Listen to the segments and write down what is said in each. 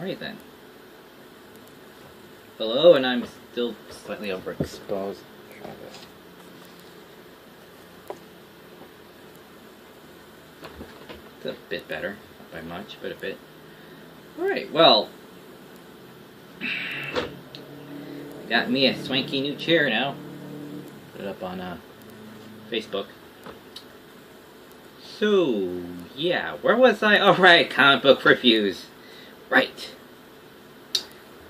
Alright then. Hello, and I'm still slightly overexposed. Try this. It's a bit better. Not by much, but a bit. Alright, well. Got me a swanky new chair now. Put it up on Facebook. So, yeah, where was I? Oh, right, comic book reviews. Right.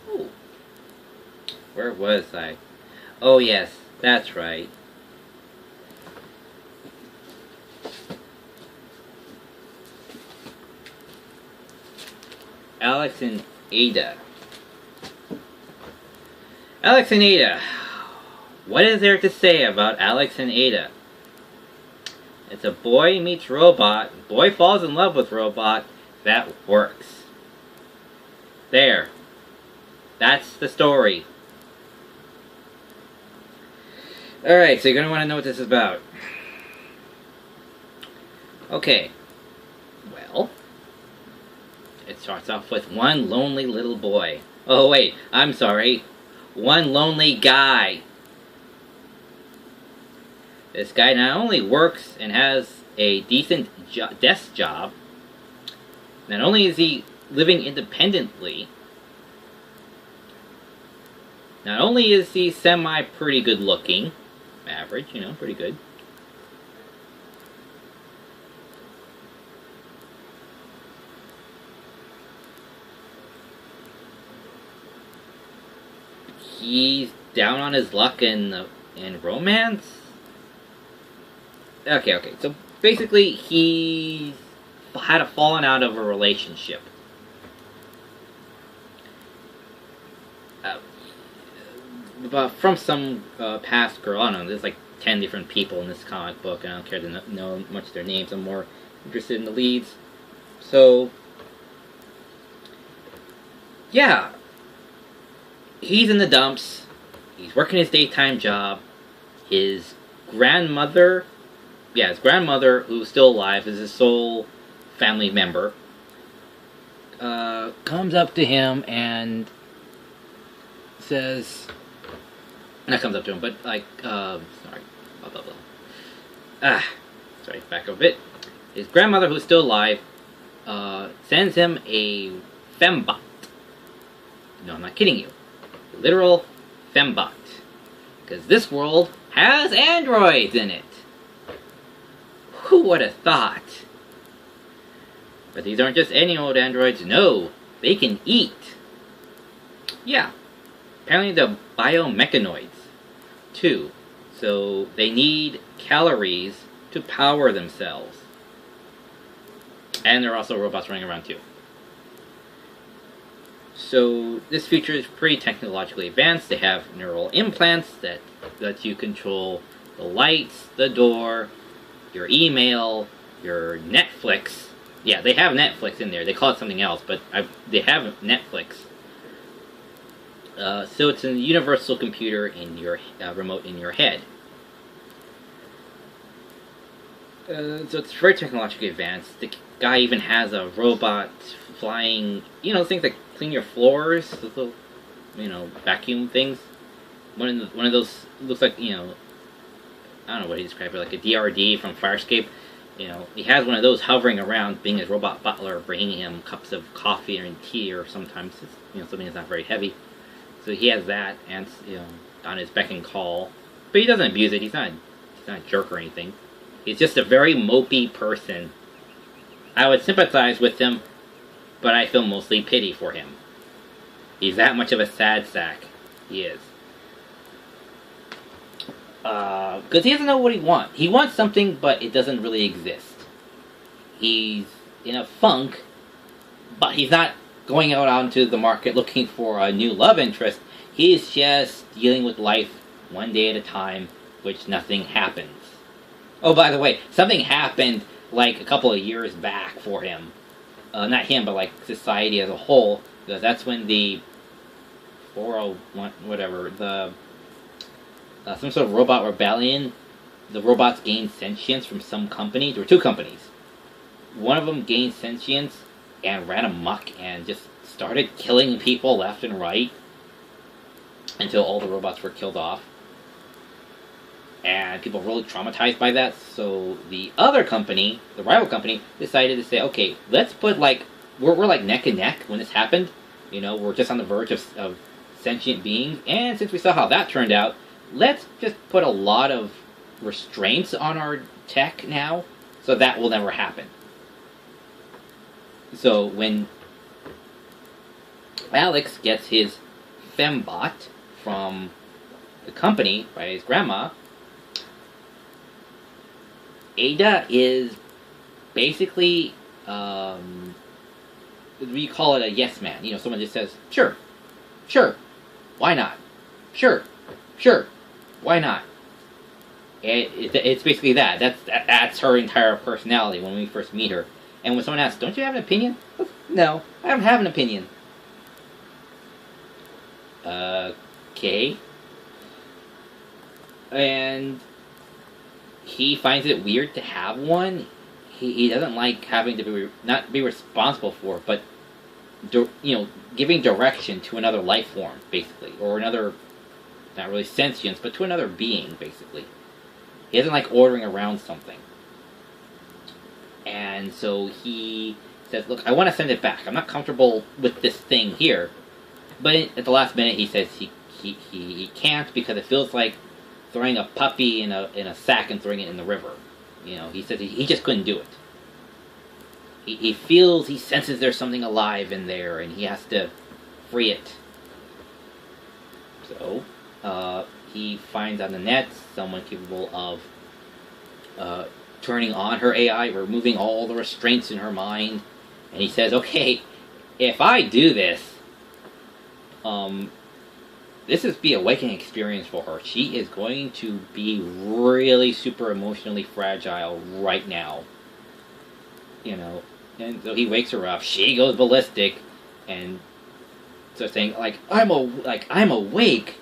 Oh. Where was I? Oh, yes, that's right. Alex and Ada. Alex and Ada. What is there to say about Alex and Ada? It's a boy meets robot, boy falls in love with robot, that works. There. That's the story. Alright, so you're going to want to know what this is about. Okay. Well, it starts off with one lonely little boy. Oh wait, I'm sorry. One lonely guy. This guy not only works and has a decent desk job, not only is he living independently, not only is he semi-pretty good looking, average, you know, pretty good. He's down on his luck in romance. Okay. So basically, he had a fallen out of a relationship. But from some past girl. I don't know. There's like 10 different people in this comic book, and I don't care to know much of their names. I'm more interested in the leads. So, yeah. He's in the dumps. He's working his daytime job. His grandmother, who's still alive, is his sole family member, comes up to him and says, not comes up to him, but like, sorry, blah, blah, blah. Sorry, back up a bit. His grandmother, who's still alive, sends him a fembot. No, I'm not kidding you. Literal fembot. Because this world has androids in it. Who would have thought? But these aren't just any old androids, no. They can eat. Yeah. Apparently they're biomechanoids, too. So they need calories to power themselves. And there are also robots running around, too. So this feature is pretty technologically advanced. They have neural implants that let you control the lights, the door, your email, your Netflix. Yeah, they have Netflix in there. They call it something else, but they have Netflix. So it's a universal computer in your remote in your head. So it's very technologically advanced. The guy even has a robot flying, things that clean your floors, those little, vacuum things. One of those looks like, I don't know what he described it, like a DRD from Farscape. He has one of those hovering around, being his robot butler, bringing him cups of coffee and tea, or sometimes it's, something that's not very heavy. So he has that, and on his beck and call, but he doesn't abuse it. He's not a jerk or anything. He's just a very mopey person. I would sympathize with him, but I feel mostly pity for him. He's that much of a sad sack. He is. Because he doesn't know what he wants. He wants something, but it doesn't really exist. He's in a funk, but he's not going out onto the market looking for a new love interest. He's just dealing with life one day at a time, which nothing happens. Oh, by the way, something happened like a couple of years back for him. Not him, but like society as a whole. Because that's when the 401, whatever, some sort of robot rebellion, the robots gained sentience from some company. There were two companies. One of them gained sentience and ran amok and just started killing people left and right until all the robots were killed off. And people were really traumatized by that, so the other company, the rival company, decided to say, okay, let's put we're like neck and neck when this happened. You know, we're just on the verge of sentient beings, and since we saw how that turned out, let's just put a lot of restraints on our tech now, so that will never happen. So when Alex gets his fembot from the company by his grandma, Ada is basically, we call it a yes man. You know, someone just says, sure, why not? Sure, why not? It's basically that. That's her entire personality when we first meet her. And when someone asks, don't you have an opinion? No, I don't have an opinion. Okay. And he finds it weird to have one. He doesn't like having to not be responsible for it, but giving direction to another life form, basically, or another, not really sentience, but to another being, basically. He doesn't like ordering around something. And so he says, look, I want to send it back. I'm not comfortable with this thing here. But at the last minute, he says he can't because it feels like throwing a puppy in a sack and throwing it in the river. You know, he says he just couldn't do it. He senses there's something alive in there, and he has to free it. So, he finds on the net someone capable of turning on her AI, removing all the restraints in her mind, and he says, okay, if I do this, this is the awakening experience for her. She is going to be really super emotionally fragile right now. You know, and so he wakes her up. She goes ballistic, and starts saying, I'm awake.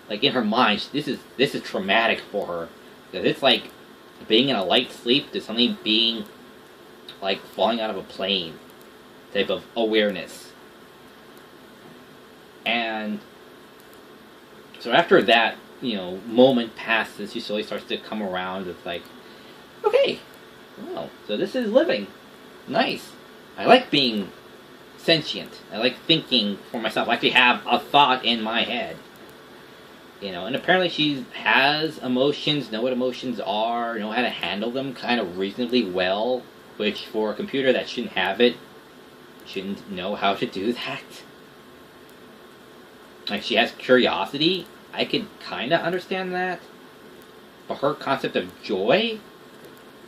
Like in her mind, this is traumatic for her because it's like being in a light sleep to suddenly being like falling out of a plane type of awareness. And so after that, moment passes, she slowly starts to come around. It's like, okay, well, so this is living. Nice. I like being sentient. I like thinking for myself. I actually have a thought in my head. And apparently she has emotions, know what emotions are, know how to handle them kind of reasonably well, which for a computer that shouldn't have it, shouldn't know how to do that. Like, she has curiosity. I could kind of understand that. But her concept of joy?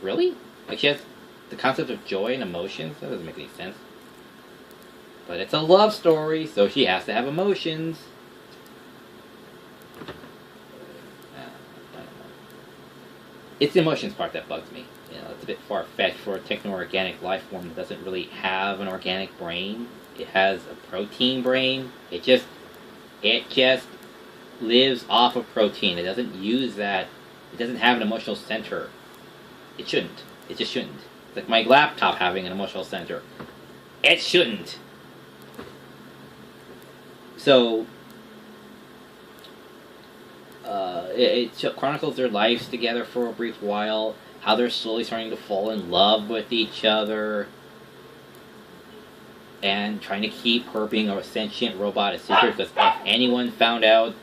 Really? Like, she has the concept of joy and emotions? That doesn't make any sense. But it's a love story, so she has to have emotions. It's the emotions part that bugs me. It's a bit far-fetched for a techno-organic life form that doesn't really have an organic brain. It has a protein brain. It just lives off of protein. It doesn't use that. It doesn't have an emotional center. It shouldn't. It just shouldn't. It's like my laptop having an emotional center. It shouldn't. So, it chronicles their lives together for a brief while, how they're slowly starting to fall in love with each other, and trying to keep her being a sentient robot a secret, because if anyone found out,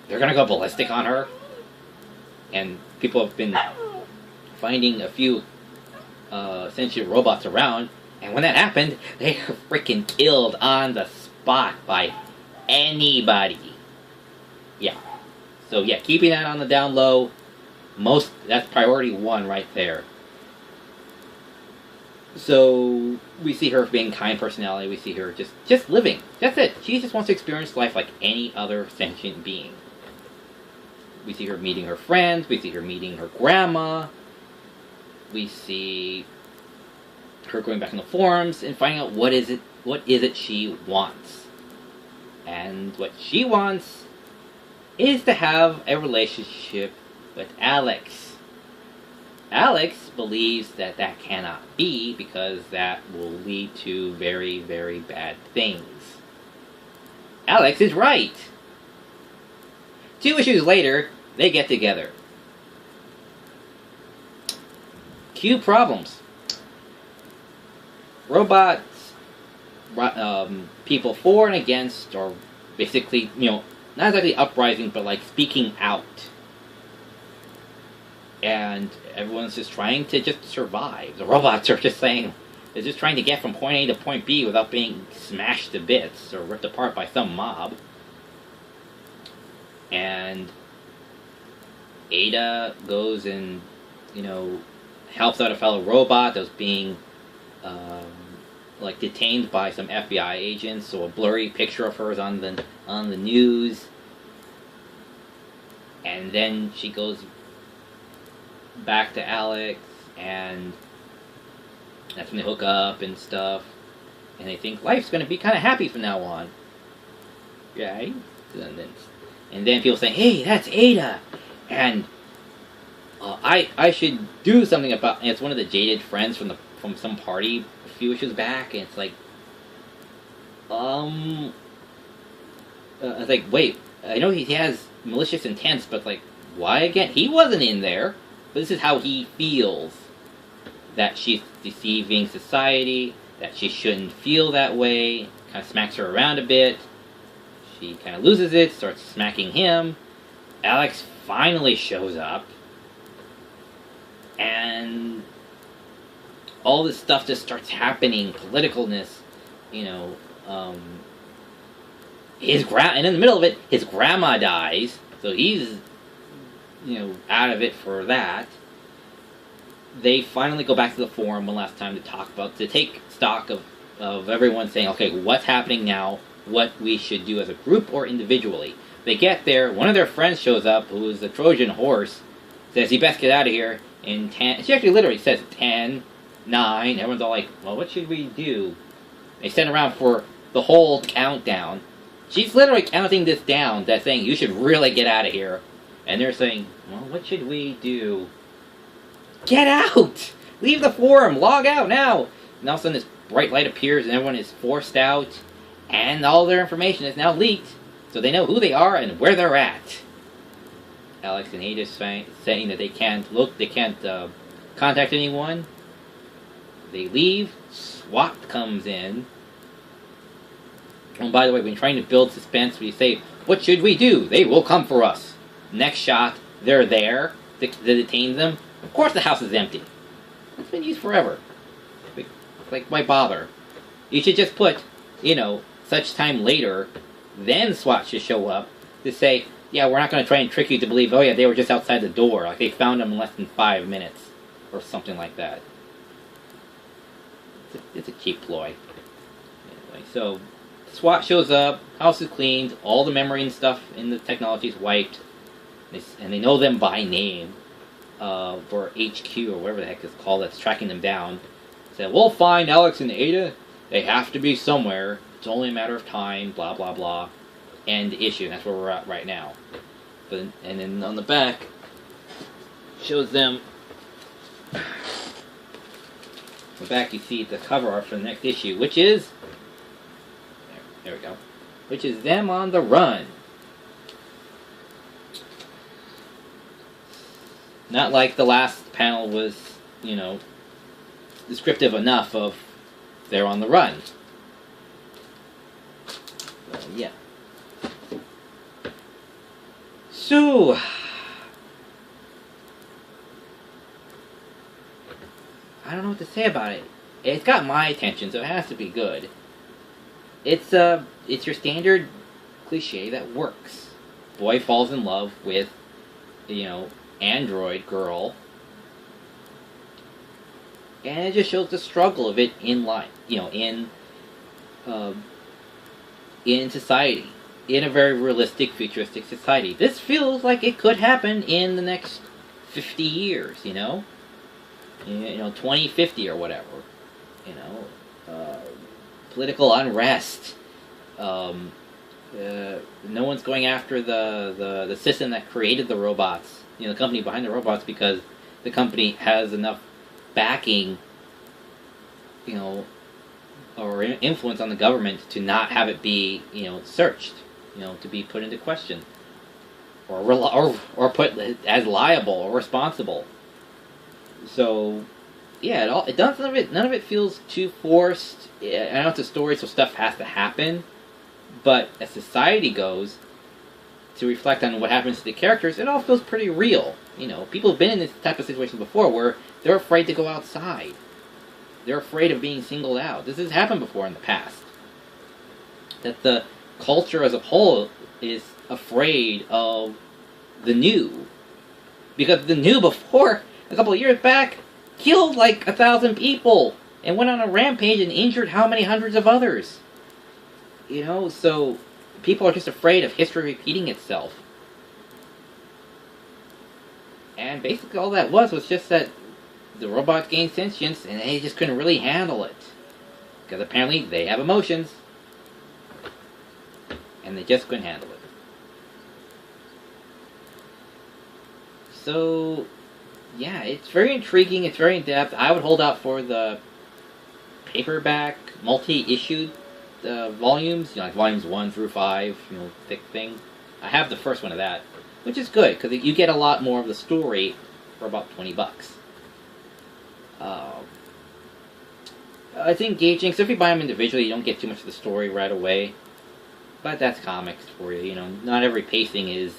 they're gonna go ballistic on her. And people have been finding a few sentient robots around, and when that happened, they were freaking killed on the spot by anybody. Yeah. So yeah, keeping that on the down low, that's priority 1 right there. So we see her being kind personality, we see her just living. That's it. She just wants to experience life like any other sentient being. We see her meeting her friends, we see her meeting her grandma, we see her going back in the forums and finding out what is it she wants. And what she wants is to have a relationship with Alex. Alex believes that that cannot be because that will lead to very, very bad things. Alex is right. 2 issues later, they get together. Cue problems. Robots, people for and against, or basically, not exactly uprising, but like speaking out. And everyone's just trying to just survive. The robots are just saying, they're just trying to get from point A to point B without being smashed to bits or ripped apart by some mob. And Ada goes and, helps out a fellow robot that was being, detained by some FBI agents. So a blurry picture of her is on the news. And then she goes back to Alex, and that's when they hook up and stuff. And they think life's going to be kind of happy from now on. Right? And then people say, hey, that's Ada! And I should do something about... And it's one of the jaded friends from some party a few issues back, and it's like... it's like, wait, I know he has malicious intents, but like, why again? He wasn't in there. But this is how he feels. That she's deceiving society, that she shouldn't feel that way, kind of smacks her around a bit. She kind of loses it, starts smacking him. Alex finally shows up. And all this stuff just starts happening, politicalness, and in the middle of it, his grandma dies, so he's, out of it for that. They finally go back to the forum one last time to take stock of everyone saying, okay, what's happening now, what we should do as a group or individually. They get there, one of their friends shows up, who is the Trojan horse, says, you best get out of here in 10, she actually literally says 10, 9, everyone's all like, well, what should we do? They send around for the whole countdown. She's literally counting this down, that's saying, you should really get out of here. And they're saying, well, what should we do? Get out! Leave the forum! Log out now! And all of a sudden this bright light appears and everyone is forced out. And all their information is now leaked. So they know who they are and where they're at. Alex and Ada saying that they can't contact anyone. They leave. SWAT comes in. And by the way, when trying to build suspense, we say, what should we do? They will come for us. Next shot, they're there to detain them. Of course the house is empty. It's been used forever. Like, why bother? You should just put, such time later, then SWAT should show up to say, yeah, we're not going to try and trick you to believe, oh yeah, they were just outside the door. Like, they found them in less than 5 minutes. Or something like that. It's a cheap ploy. Anyway, so SWAT shows up, house is cleaned, all the memory and stuff in the technology is wiped, and they know them by name, for HQ or whatever the heck it's called that's tracking them down. Said, we'll find Alex and Ada. They have to be somewhere. It's only a matter of time, blah, blah, blah. End issue. That's where we're at right now. And then on the back, shows them... On the back you see the cover art for the next issue, which is... There we go. Which is them on the run. Not like the last panel was, descriptive enough of they're on the run. So, yeah. So, I don't know what to say about it. It's got my attention, so it has to be good. It's your standard cliche that works. Boy falls in love with, android girl. And it just shows the struggle of it in life, in society. In a very realistic, futuristic society. This feels like it could happen in the next 50 years, 2050 or whatever. Political unrest. No one's going after the system that created the robots, the company behind the robots, because the company has enough backing, you know, or influence on the government to not have it be, you know, searched, you know, to be put into question, or put as liable or responsible. So, yeah, it does none of it feels too forced. I know it's a story, so stuff has to happen, but as society goes, to reflect on what happens to the characters, it all feels pretty real. You know, people have been in this type of situation before where they're afraid to go outside. They're afraid of being singled out. This has happened before in the past. That the culture as a whole is afraid of the new. Because the new before, a couple of years back, killed like 1,000 people and went on a rampage and injured how many hundreds of others. You know, so people are just afraid of history repeating itself. And basically all that was just that the robots gained sentience and they just couldn't really handle it. Because apparently they have emotions. And they just couldn't handle it. So, yeah, it's very intriguing, it's very in-depth. I would hold out for the paperback, multi-issued volumes, you know, like volumes 1 through 5, you know, thick thing. I have the first one of that, which is good, because you get a lot more of the story for about $20. It's engaging, so if you buy them individually, you don't get too much of the story right away. But that's comics for you, you know, not every pacing is,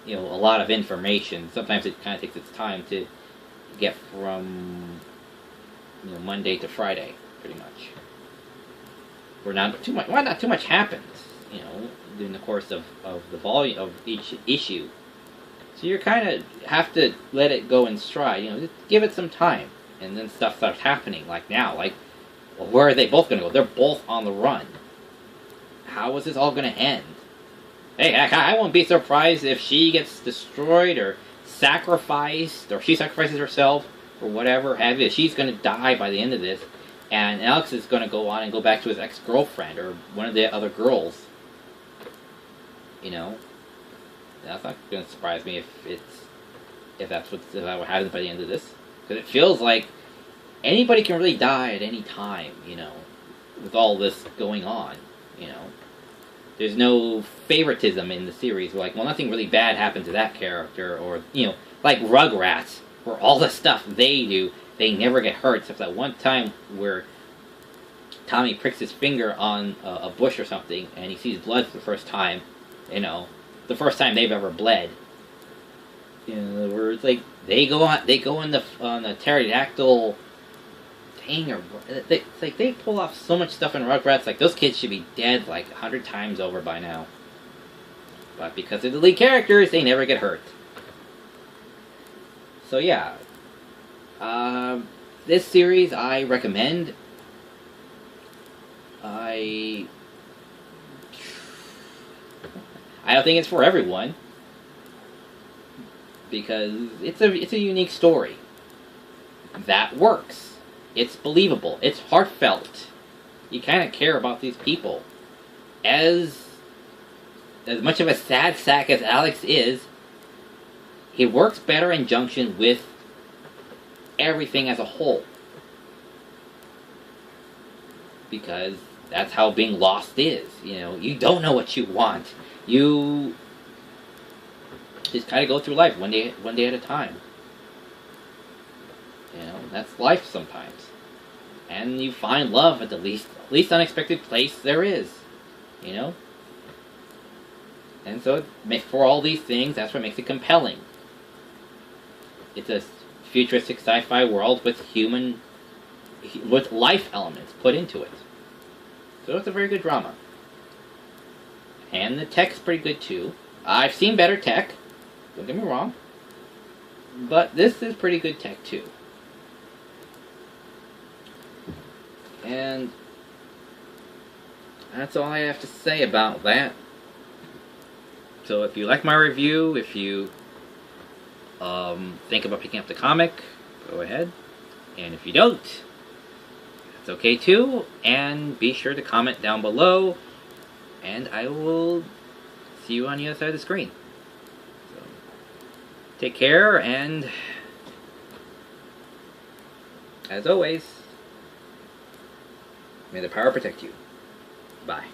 you know, a lot of information. Sometimes it kind of takes its time to get from, you know, Monday to Friday, pretty much. Where not too much happens, you know, during the course of the volume of each issue. So you kind of have to let it go in stride, you know, just give it some time, and then stuff starts happening. Like now, like, well, where are they both going to go? They're both on the run. How is this all going to end? Hey, I won't be surprised if she gets destroyed or sacrificed, or she sacrifices herself, or whatever have you. She's going to die by the end of this, and Alex is going to go on and go back to his ex-girlfriend, or one of the other girls. You know? That's not going to surprise me if that what happens by the end of this. Because it feels like anybody can really die at any time, you know, with all this going on, you know. There's no favoritism in the series. We're like, well, nothing really bad happened to that character, or, you know, like Rugrats, where all the stuff they do, they never get hurt, except that one time where Tommy pricks his finger on a bush or something, and he sees blood for the first time, you know, the first time they've ever bled. You know, where it's like, they go on the pterodactyl thing, or it's like they pull off so much stuff in Rugrats. Like, those kids should be dead like 100 times over by now, but because they're the lead characters, they never get hurt. So yeah, this series I recommend. I don't think it's for everyone, because it's a unique story that works. It's believable. It's heartfelt. You kind of care about these people. As much of a sad sack as Alex is, he works better in junction with everything as a whole. Because that's how being lost is. You know, you don't know what you want. You just kind of go through life one day at a time. You know, that's life sometimes. And you find love at the least unexpected place there is. You know? And so, for all these things, that's what makes it compelling. It's a futuristic sci-fi world with life elements put into it. So it's a very good drama. And the tech's pretty good too. I've seen better tech, don't get me wrong. But this is pretty good tech too. And that's all I have to say about that. So if you like my review, if you think about picking up the comic, go ahead. And if you don't, that's okay too. And be sure to comment down below, and I will see you on the other side of the screen. So, take care, and as always, may the power protect you. Bye.